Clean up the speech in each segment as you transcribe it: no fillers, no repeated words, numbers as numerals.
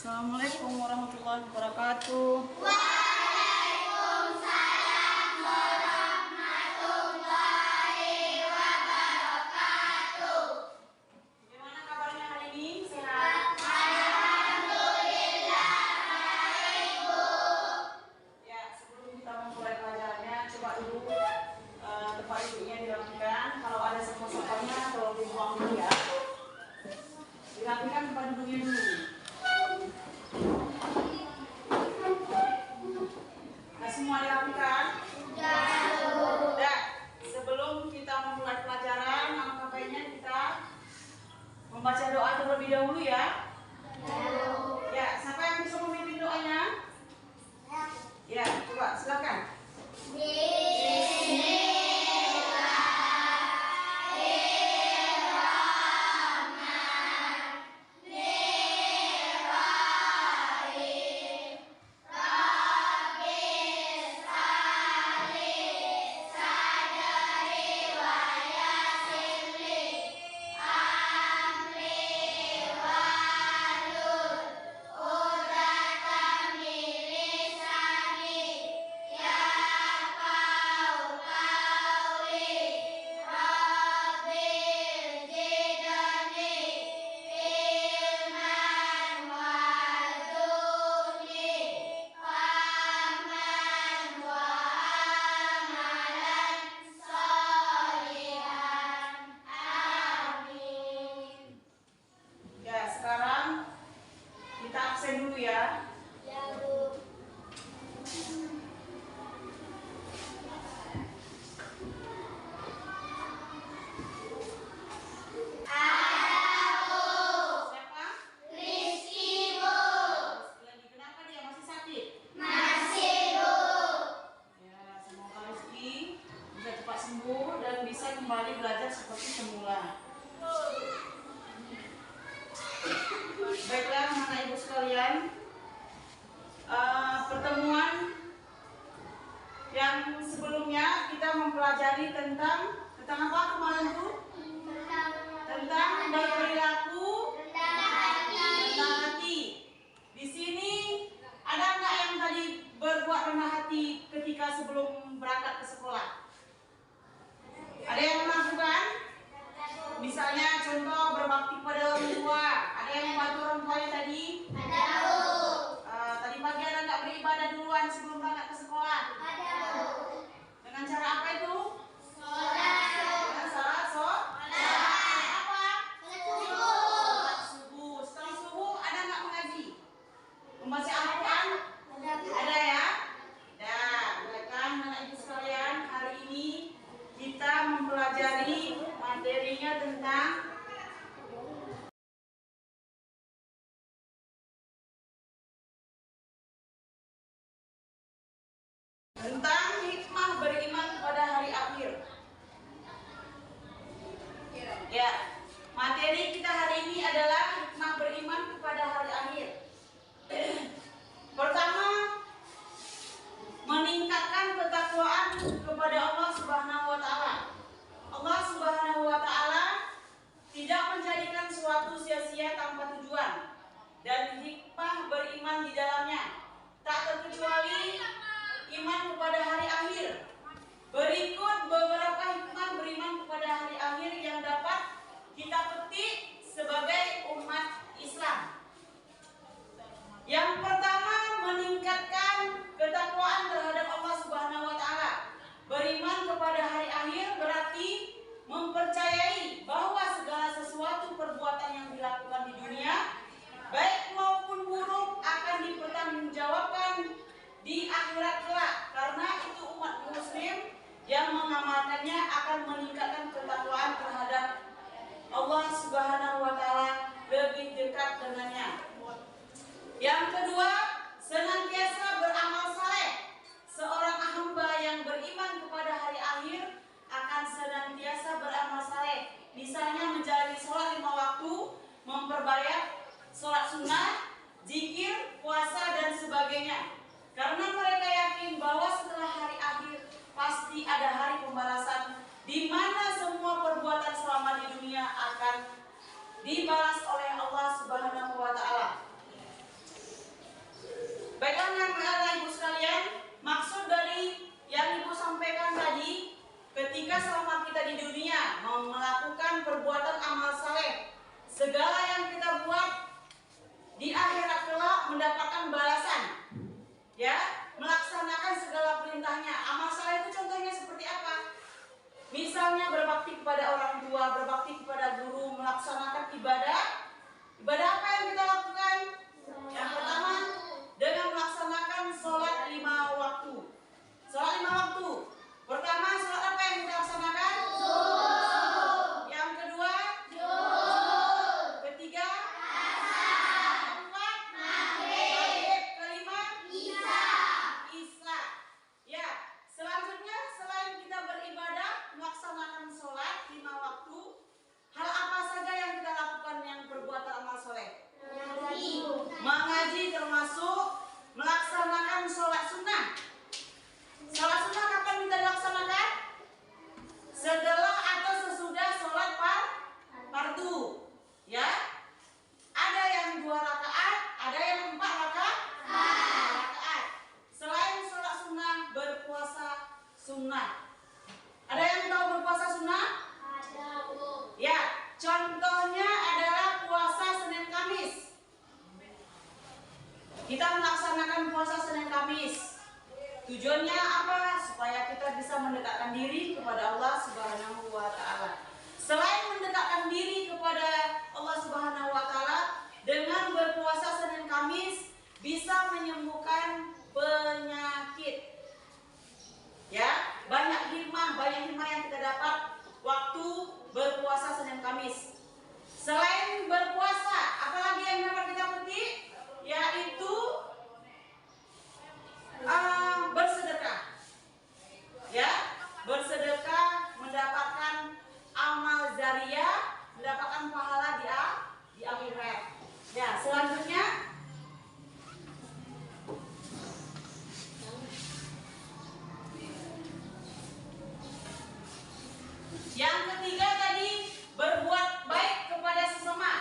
Assalamualaikum warahmatullahi wabarakatuh. Waalaikumsalam warahmatullahi wabarakatuh. Gimana kabarnya hari ini? Sehat? Alhamdulillah, baik Bu. Ya, sebelum kita memulai pelajarannya, coba dulu tempat duduknya dirapikan. Kalau ada sampah-sampahnya, tolong dibuang dulu ya. Dirapikan tempat duduknya dulu. Nah, semua dirapikan? Sudah. Sebelum kita memulai pelajaran, ngapainnya kita membaca doa terlebih dahulu ya. Ya, siapa yang bisa memimpin doanya? Ya, coba silakan. Ya, sekarang kita absen dulu ya. Siapa? Rizky Bu. Lagi kenapa dia masih sakit? Masih Bu. Ya, semoga Rizky bisa cepat sembuh dan bisa kembali belajar seperti semula. Baiklah, anak ibu sekalian, pertemuan yang sebelumnya kita mempelajari tentang apa kemarin tuh? Tentang berperilaku, rendah hati. Di sini ada nggak yang tadi berbuat rendah hati ketika sebelum berangkat ke sekolah? Ada yang melakukan? Misalnya contoh berbakti pada orang tua. Ada yang membantu orang tuanya tadi? Ada Bu. Tadi pagi ada nggak beribadah duluan sebelum berangkat ke sekolah? Ada Bu. Dengan cara apa itu? Sholat. Dengan salat apa? Subuh. Subuh. Setelah subuh ada nggak mengaji? Membaca Al-Quran? Ada Ada ya? Nah, baiklah anak ibu sekalian, hari ini kita mempelajari materinya tentang hikmah beriman pada hari akhir. Ya, materi kita hari ini adalah hikmah beriman kepada hari akhir. Pertama, meningkatkan ketakwaan kepada Allah Subhanahu wa taala. Allah Subhanahu wa taala tidak menjadikan suatu sia-sia tanpa tujuan dan hikmah beriman di dalamnya. Tak terkecuali iman kepada hari akhir. Berikut beberapa hikmah beriman kepada hari akhir yang dapat kita petik sebagai umat Islam. Yang pertama, meningkatkan ketakwaan terhadap Allah Subhanahu wa taala. Beriman kepada hari akhir berarti mempercayai bahwa segala sesuatu perbuatan yang dilakukan di dunia, baik maupun buruk, akan dipertanggungjawabkan di akhirat kelak. Karena itu umat muslim yang mengamalkannya akan meningkatkan ketakwaan terhadap Allah Subhanahu wa taala, lebih dekat dengannya. Yang kedua, senantiasa beramal saleh. Seorang hamba yang beriman kepada hari akhir akan senantiasa beramal saleh. Misalnya menjalani sholat 5 waktu, memperbanyak sholat sunnah, zikir, puasa dan sebagainya. Karena mereka yakin bahwa setelah hari akhir pasti ada hari pembalasan di mana semua perbuatan selama di dunia akan dibalas oleh Allah Subhanahu wa taala. Bahwasanya Ibu sekalian, maksud dari yang Ibu sampaikan tadi, ketika selama kita di dunia melakukan perbuatan amal saleh, segala yang kita buat di akhirat kelak mendapatkan balasan. Ya, melaksanakan segala perintahnya. Amal saleh itu contohnya seperti apa? Misalnya berbakti kepada orang tua, berbakti kepada guru, melaksanakan ibadah. Ibadah apa yang kita lakukan? Yang pertama, dengan melaksanakan sholat 5 waktu. Sholat 5 waktu. Pertama, sholat apa yang kita laksanakan? Yang kedua? Ketiga? Keempat? Maghrib. Kelima? Isya. Ya, selanjutnya selain kita beribadah, melaksanakan sholat 5 waktu, hal apa saja yang kita lakukan yang perbuatan amal soleh? Mengaji termasuk melaksanakan sholat sunnah. Sholat sunnah kapan kita laksanakan? Setelah atau sesudah sholat fardu. Ya, ada yang 2 rakaat, ada yang 4 rakaat. Selain sholat sunnah, berpuasa sunnah. Ada yang tahu berpuasa sunnah? Ya, contohnya adalah puasa Senin Kamis. Kita melaksanakan puasa Senin Kamis. Tujuannya apa? Supaya kita bisa mendekatkan diri kepada Allah Subhanahu wa taala. Selain mendekatkan diri kepada Allah Subhanahu wa taala, dengan berpuasa Senin Kamis bisa menyembuhkan penyakit. Ya, banyak hikmah yang kita dapat waktu berpuasa Senin Kamis. Selain berpuasa, apalagi yang dapat kita petik? Yaitu bersedekah. Ya, bersedekah mendapatkan amal jariah, mendapatkan pahala di akhirat. Ya, selanjutnya yang ketiga tadi, berbuat baik kepada sesama.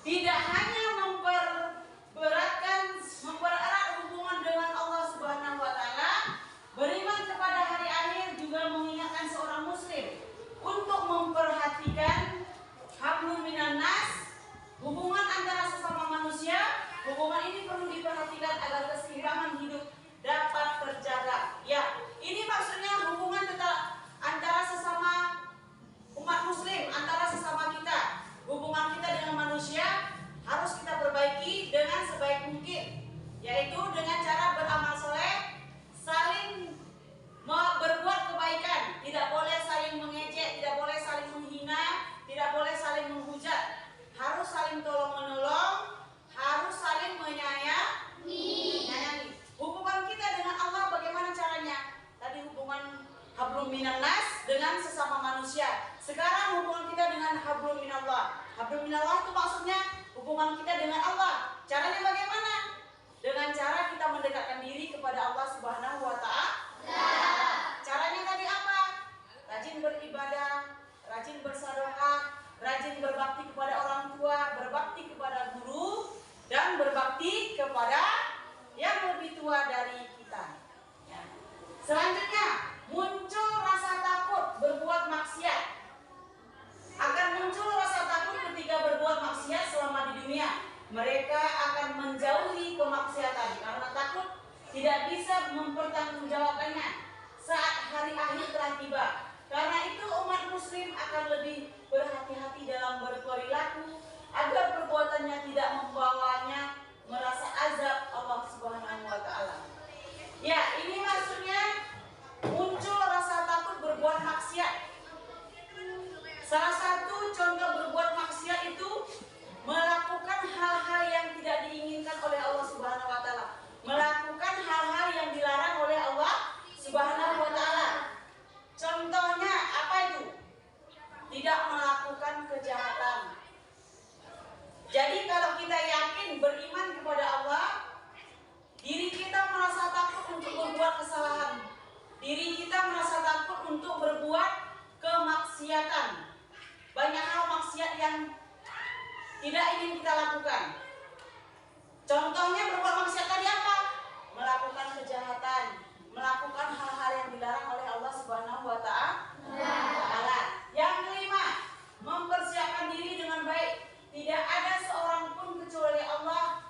Tidak hanya mempererat hubungan dengan Allah Subhanahu wa taala, beriman kepada hari akhir juga mengingatkan seorang muslim untuk memperhatikan hablum minan nas, hubungan antara sesama manusia. Hubungan ini perlu diperhatikan agar keseimbangan hidup dapat terjaga. Ya, ini maksudnya hubungan antara sesama umat muslim, antara sesama kita. Hubungan kita dengan manusia harus kita perbaiki dengan sebaik mungkin, yaitu dengan cara beramal soleh, saling berbuat kebaikan, tidak boleh saling mengejek, tidak boleh saling menghina, tidak boleh saling menghujat, harus saling tolong menolong, harus saling menyayangi. Hubungan kita dengan Allah bagaimana caranya? Tadi hubungan hablum minan nas dengan sesama manusia. Sekarang hubungan kita dengan hablum minallah. Hablum minallah itu maksudnya hubungan kita dengan Allah. Caranya bagaimana? Dengan cara kita mendekatkan diri kepada Allah Subhanahu wa taala. Caranya tadi apa? Rajin beribadah, rajin bersedekah, rajin berbakti kepada orang tua, berbakti kepada guru, dan berbakti kepada yang lebih tua dari kita. Ya. Selanjutnya, muncul rasa takut berbuat maksiat. Akan muncul rasa takut ketika berbuat maksiat selama di dunia. Mereka akan menjauhi kemaksiatan karena takut tidak bisa mempertanggungjawabkannya saat hari akhir telah tiba. Karena itu umat muslim akan lebih berhati-hati dalam berperilaku agar perbuatannya tidak membawanya merasa azab Allah Subhanahu wa taala. Ya, ini maksudnya muncul rasa takut berbuat maksiat. Salah satu contoh berbuat maksiat itu melakukan hal-hal yang tidak diinginkan oleh Allah Subhanahu wa taala, melakukan hal-hal yang dilarang oleh Allah Subhanahu wa taala. Contohnya apa itu? Tidak melakukan kejahatan. Jadi kalau kita yakin beriman kepada Allah, diri kita merasa takut untuk berbuat kesalahan. Diri kita merasa takut untuk berbuat kemaksiatan. Banyak hal maksiat yang tidak ingin kita lakukan. Contohnya berbuat maksiat tadi apa? Melakukan kejahatan, melakukan hal-hal yang dilarang oleh Allah Subhanahu wa Ta'ala. Yang kelima, mempersiapkan diri dengan baik. Tidak ada seorang pun kecuali Allah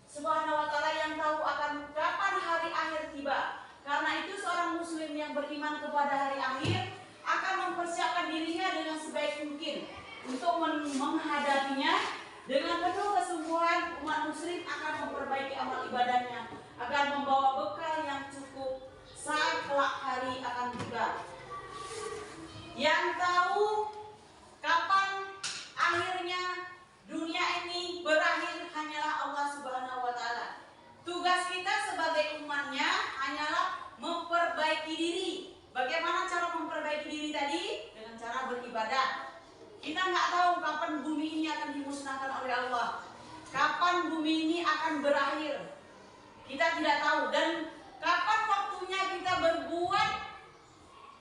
Subhanahu wa Ta'ala yang tahu akan kapan hari akhir tiba. Karena itu seorang muslim yang beriman kepada hari akhir akan mempersiapkan dirinya dengan sebaik mungkin untuk menghadapinya. Dengan penuh kesungguhan, umat muslim akan memperbaiki amal ibadahnya agar membawa bekal yang cukup saat kelak hari akan tiba. Yang tahu kapan akhirnya dunia ini berakhir hanyalah Allah Subhanahu wa Ta'ala. Tugas kita sebagai umatnya hanyalah memperbaiki diri. Bagaimana cara memperbaiki diri tadi? Dengan cara beribadah. Kita nggak tahu kapan bumi ini akan dimusnahkan oleh Allah. Kapan bumi ini akan berakhir. Kita tidak tahu. Dan kapan waktunya kita berbuat,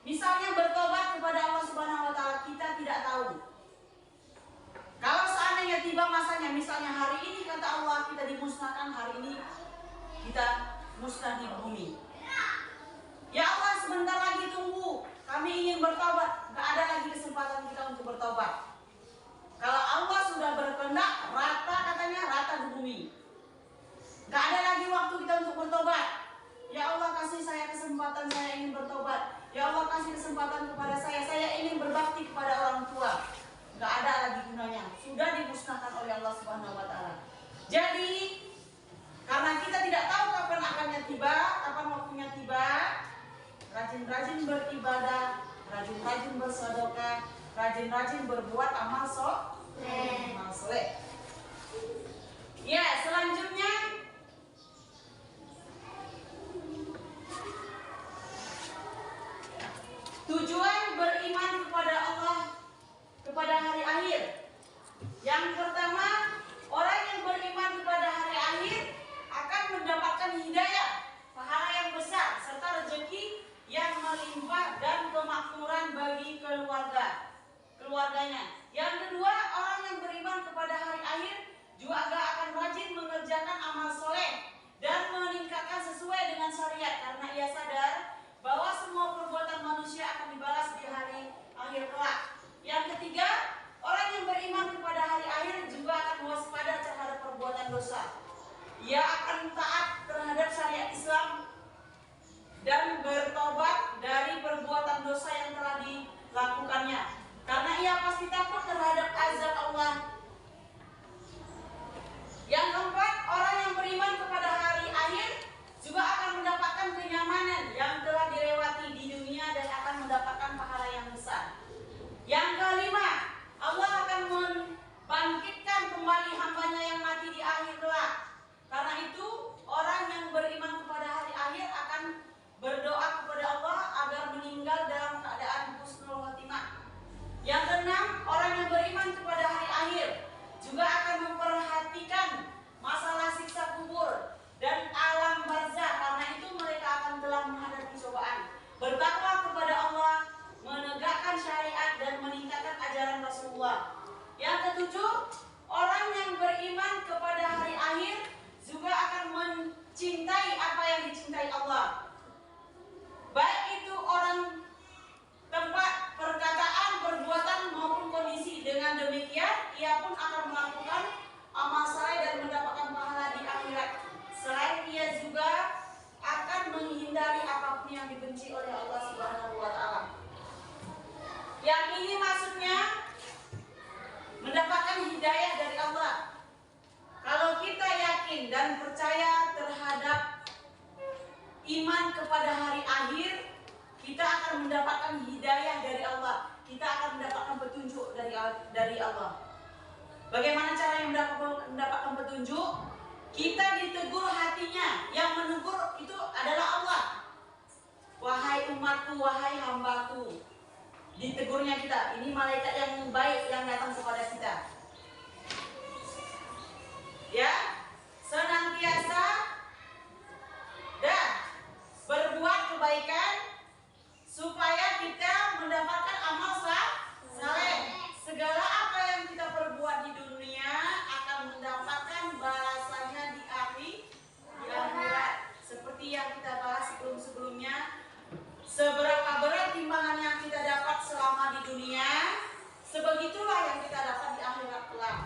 misalnya bertobat kepada Allah Subhanahu wa Ta'ala, kita tidak tahu. Kalau seandainya tiba masanya, misalnya hari ini kata Allah kita dimusnahkan, hari ini kita musnah di bumi. Ya Allah, sebentar lagi tunggu, kami ingin bertobat. Gak ada lagi kesempatan kita untuk bertobat. Kalau Allah sudah berkehendak, rata katanya, rata di bumi. Gak ada lagi waktu kita untuk bertobat. Ya Allah, kasih saya kesempatan, saya ingin bertobat. Ya Allah, kasih kesempatan kepada saya ingin berbakti kepada orang tua. Gak ada lagi gunanya, sudah dimusnahkan oleh Allah Subhanahu wa Ta'ala. Jadi, karena kita tidak tahu kapan akannya tiba, kapan waktunya tiba, rajin-rajin beribadah, rajin-rajin bersedekah, rajin-rajin berbuat amal soleh. Ya, selanjutnya tujuan beriman kepada Allah, kepada hari akhir. Yang pertama, orang yang beriman kepada hari akhir akan mendapatkan hidayah, pahala yang besar, serta rezeki yang melimpah dan kemakmuran bagi keluarganya. Yang kedua, orang yang beriman kepada hari akhir juga akan rajin mengerjakan amal soleh dan meningkatkan sesuai dengan syariat, karena ia sadar bahwa semua perbuatan manusia akan dibalas di hari akhir kelak. Yang ketiga, orang yang beriman kepada hari akhir juga akan waspada terhadap perbuatan dosa. Ia akan taat terhadap syariat Islam dan bertobat dari perbuatan dosa yang telah dilakukannya, karena ia pasti takut terhadap azab Allah. Yang keempat, orang yang beriman kepada hari akhir juga akan mendapatkan kenyamanan yang telah dilewati di dunia dan akan mendapatkan pahala yang besar. Yang kelima, Allah akan membangkitkan kembali hambanya yang mati di akhir kelak. Karena itu, orang yang beriman kepada hari akhir akan berdoa kepada Allah agar meninggal dalam keadaan husnul khotimah. Yang keenam, orang yang beriman kepada hari akhir juga akan memperhatikan masalah siksa kubur dan alam barzah. Karena itu mereka akan telah menghadapi cobaan, bertakwa kepada Allah, menegakkan syariat dan meningkatkan ajaran Rasulullah. Yang ketujuh, orang yang beriman kepada hari akhir juga akan mencintai apa yang dicintai Allah. Baik itu orang, tempat, perkataan, perbuatan maupun kondisi. Dengan demikian, ia pun akan melakukan amal saleh dan mendapatkan pahala di akhirat. Selain ia juga akan menghindari apapun yang dibenci oleh Allah Subhanahu wa Ta'ala. Yang ini maksudnya mendapatkan hidayah dari Allah. Kalau kita yakin dan percaya terhadap iman kepada hari akhir, kita akan mendapatkan hidayah dari Allah. Kita akan mendapatkan petunjuk dari Allah. Bagaimana cara yang mendapatkan petunjuk? Kita ditegur hatinya. Yang menegur itu adalah Allah. Wahai umatku, wahai hambaku. Ditegurnya kita. Ini malaikat yang baik yang datang kepada kita. Ya, senantiasa dan berbuat kebaikan supaya kita mendapatkan amal saleh. Segala apa yang kita perbuat di dunia akan mendapatkan balasannya di akhirat. begitulah yang kita dapat di akhirat kelak.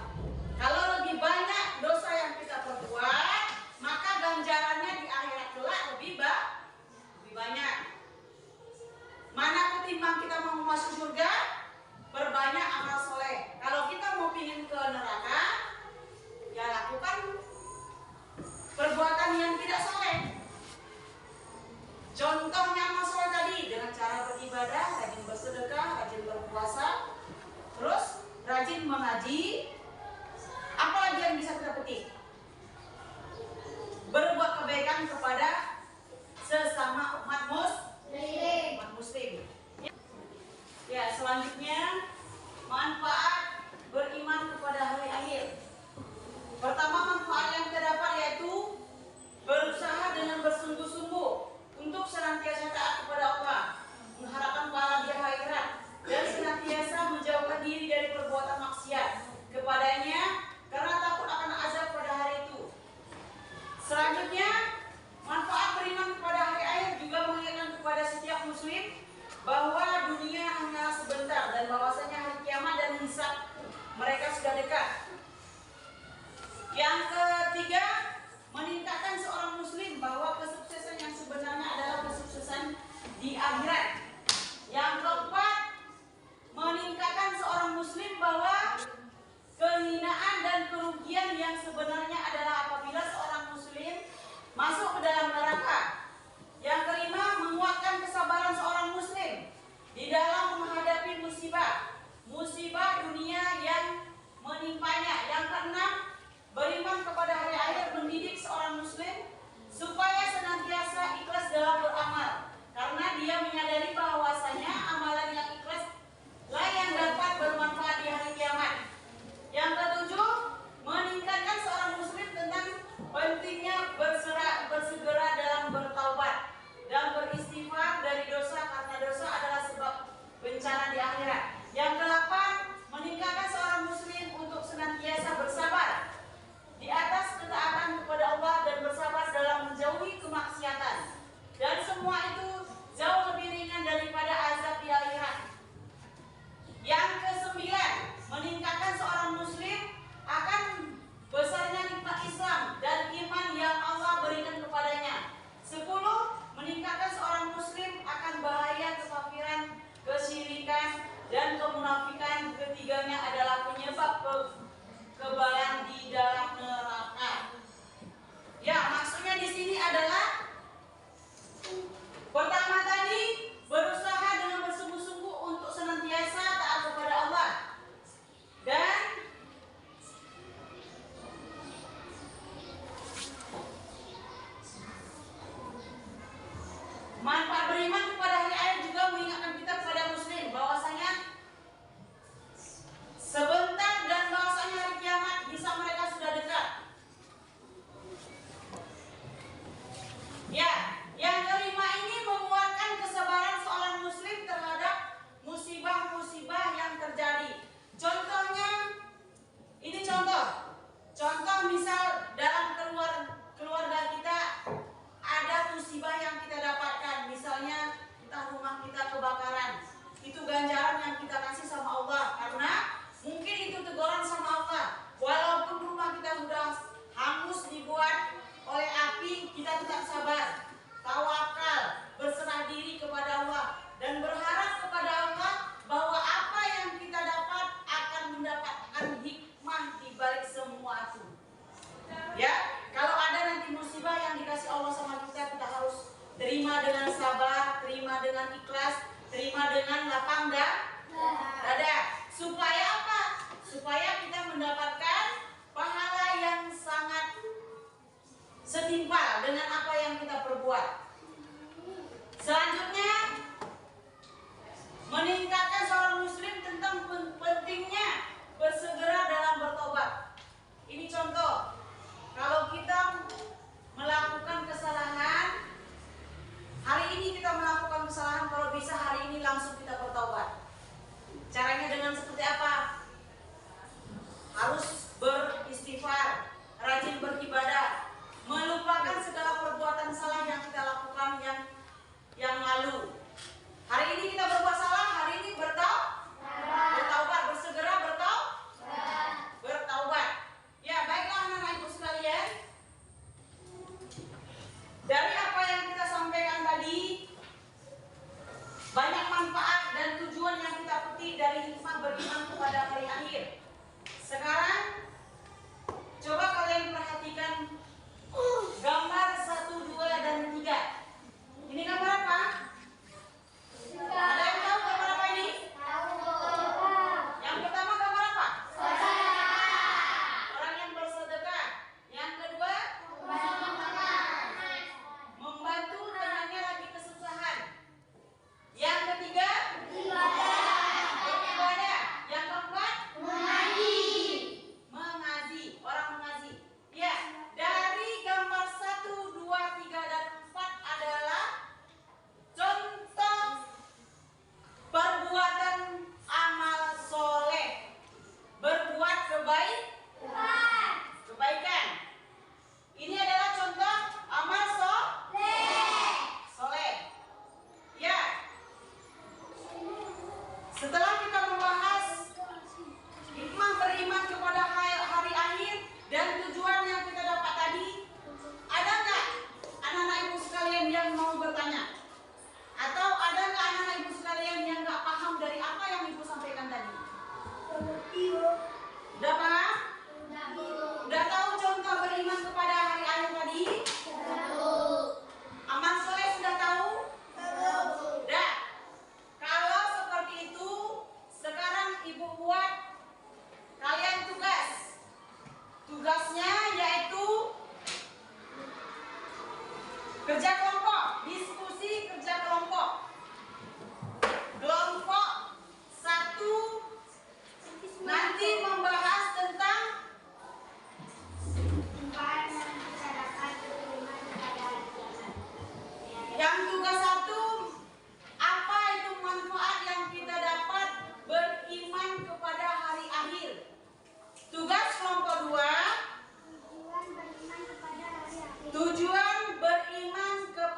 Kalau lebih banyak dosa yang kita perbuat, maka ganjarannya di akhirat kelak lebih banyak. Mana ketimbang kita mau masuk surga, berbanyak amal soleh. Kalau kita mau pingin ke neraka, ya lakukan perbuatan yang tidak soleh. Contohnya amal soleh tadi dengan cara beribadah, rajin bersedekah, rajin berpuasa, terus rajin mengaji. Apa lagi yang bisa kita petik? Berbuat kebaikan kepada sesama umat muslim. Ya, selanjutnya manfaat beriman kepada hari akhir. Pertama, manfaat yang terdapat yaitu berusaha dengan bersungguh-sungguh untuk senantiasa taat kepada Allah, mengharapkan pahala di akhirat, dan senantiasa menjauhkan diri dari perbuatan maksiat kepadanya karena takut akan azab pada hari itu. Selanjutnya, manfaat beriman kepada hari akhir juga mengingatkan kepada setiap muslim bahwa dunia hanya sebentar dan bahwasanya hari kiamat dan hisab mereka sudah dekat. Yang ketiga, meningkatkan seorang muslim bahwa kesuksesan yang sebenarnya adalah kesuksesan di akhirat. Yang keempat, meningkatkan seorang muslim bahwa kehinaan dan kerugian yang sebenarnya adalah apabila seorang muslim masuk ke dalam neraka. Yang kelima, menguatkan kesabaran seorang muslim di dalam menghadapi musibah dunia yang menimpanya. Yang keenam, beriman kepada hari akhir mendidik seorang muslim supaya senantiasa ikhlas dalam beramal, karena dia menyadari bahwasanya amalan yang ikhlas lah yang dapat bermanfaat di hari kiamat. Yang ketujuh, meningkatkan seorang muslim tentang pentingnya bersegera dalam bertaubat dan beristighfar dari dosa, karena dosa adalah sebab bencana di akhirat. Yang kedelapan, meningkatkan seorang muslim untuk senantiasa bersabar di atas ketaatan kepada Allah dan bersabar dalam menjauhi kemaksiatan. Dan semua itu jauh lebih ringan daripada azab di akhirat. Yang kesembilan, meningkatkan seorang muslim akan besarnya nikmat Islam dan iman yang Allah berikan kepadanya. 10. Meningkatkan seorang muslim akan bahaya kekafiran, kesyirikan, dan kemunafikan. Ketiganya adalah penyebab kebalan di dalam neraka. Ya, maksudnya di sini adalah pertama tadi berusaha dengan bersungguh-sungguh untuk senantiasa taat kepada Allah, dan manfaat beriman kepada hari akhir juga mengingatkan kita kepada muslim bahwasanya sebentar dan bahwasanya hari kiamat hikmah beriman kepada hari akhir. Sekarang coba kalian perhatikan gambar 1, 2, dan 3. Ini gambar apa? Ada yang tahu gambar apa ini? Yang pertama gambar apa? Orang yang bersedekah. Yang kedua, membantu temannya lagi kesusahan. Yang ketiga, beribadah. Yang keempat, mengaji. Orang mengaji. Ya, dari gambar 1, 2, 3, dan 4 adalah contoh perbuatan amal soleh. Berbuat kebaikan. Ini adalah contoh amal soleh. Ya. Setelah kita membahas hikmah beriman kepada hari akhir dan tujuan yang kita dapat tadi, ada nggak anak-anak ibu sekalian yang mau bertanya? Atau ada nggak anak-anak ibu sekalian yang nggak paham dari apa yang ibu sampaikan tadi? Udah paham? Udah tahu contoh beriman kepada hari akhir tadi? Amal soleh sudah tahu? Udah. Kalau seperti itu, sekarang ibu buat kalian tugas. Tugasnya yaitu kerja kelompok, diskusi kerja kelompok. Kelompok 1 nanti membahas tentang yang tugas 1, apa itu manfaat yang kita dapat beriman kepada hari akhir. Tugas kelompok 2, tujuan beriman kepada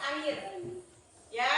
akhir. Ya,